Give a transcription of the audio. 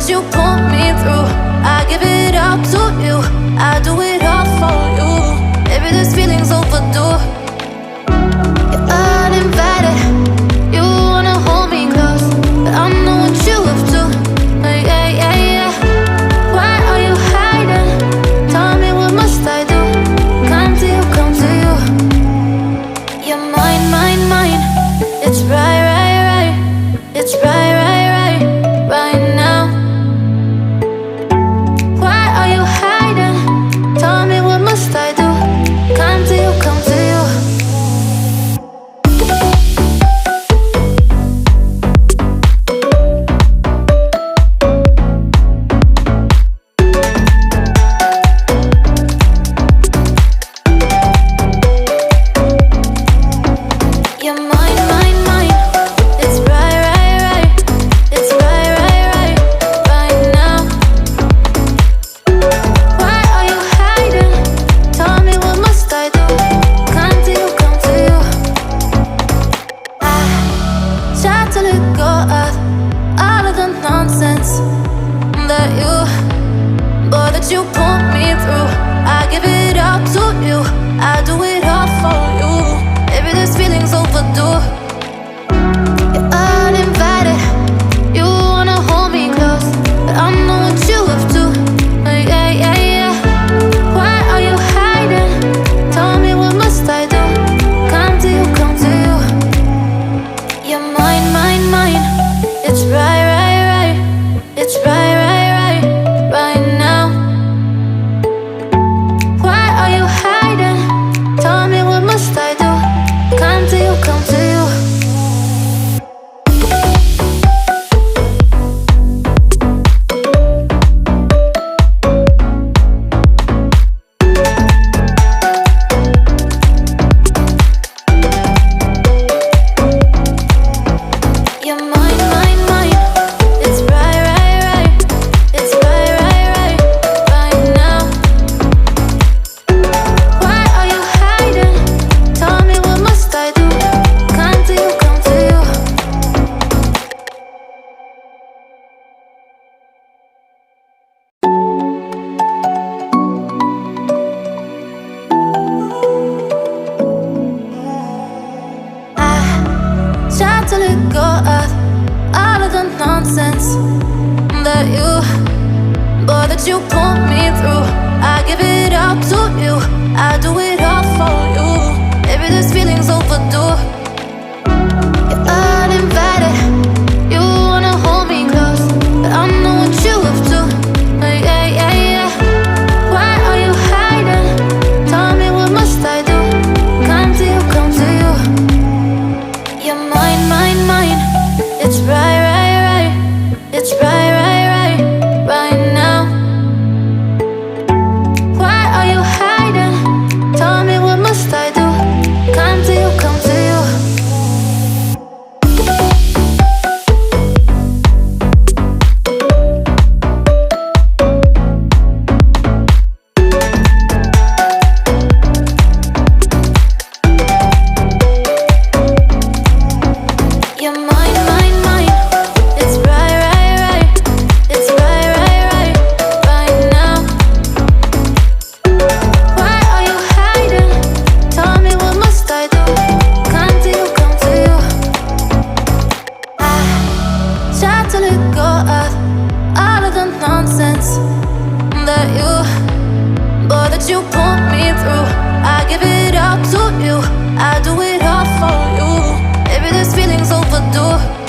that you pull me through. I give it up to you, I do it all for you. Maybe this feeling's overdue. You're uninvited, you wanna hold me close, but I know what you have to. Yeah, yeah, yeah. Why are you hiding? Tell me, what must I do? Come to you, come to you. You're mine, mine, mine. It's right, right, right. It's right, right, right, right now. Why are you hiding? Tell me, what must I do? Come to you, come to you. You're mine, mine, mine. It's right, right, right. It's right, right, right, right now. Why are you hiding? Tell me, what must I do? Come to you, come to you. I try to let go of all of the nonsense that you pull me through. I give it up to you, I do it all for you. Maybe this feeling's overdue. You're uninvited, you wanna hold me close, but I know what you have to. Yeah, yeah, yeah. Why are you hiding? Tell me, what must I do? Come to you, come to you. You're mine, mine, mine. It's right, right, right. It's right, right, right, right now. Why are you hiding? Tell me, what must I do? Come to you, come to you. You're mine, mine, mine. It's right, right, right. It's right, right, right, right now. Why are you hiding? Tell me, what must I do? Come to you, come to you. I try to let go of all of the nonsense that you pull me through. I give it up to you, I do it all for you. Maybe this feeling's overdue. You're uninvited, you wanna hold me close, but I know what you have to. Yeah, yeah, yeah. Why are you hiding? Tell me, what must I do? Come to you, come to you. You're mine, mine, mine. It's right, right, right. It's right, right, right, right now. Why are you hiding? Tell me, what must I do? Come to you, come to you. You're mine, mine, mine. It's right, right, right. It's right, right, right, right now. Why are you hiding? Tell me, what must I do? Come to you, come to you. I try to let go of all of the nonsense that you pull me through. I give it up to you, I do it all for you. Maybe this feeling's overdue.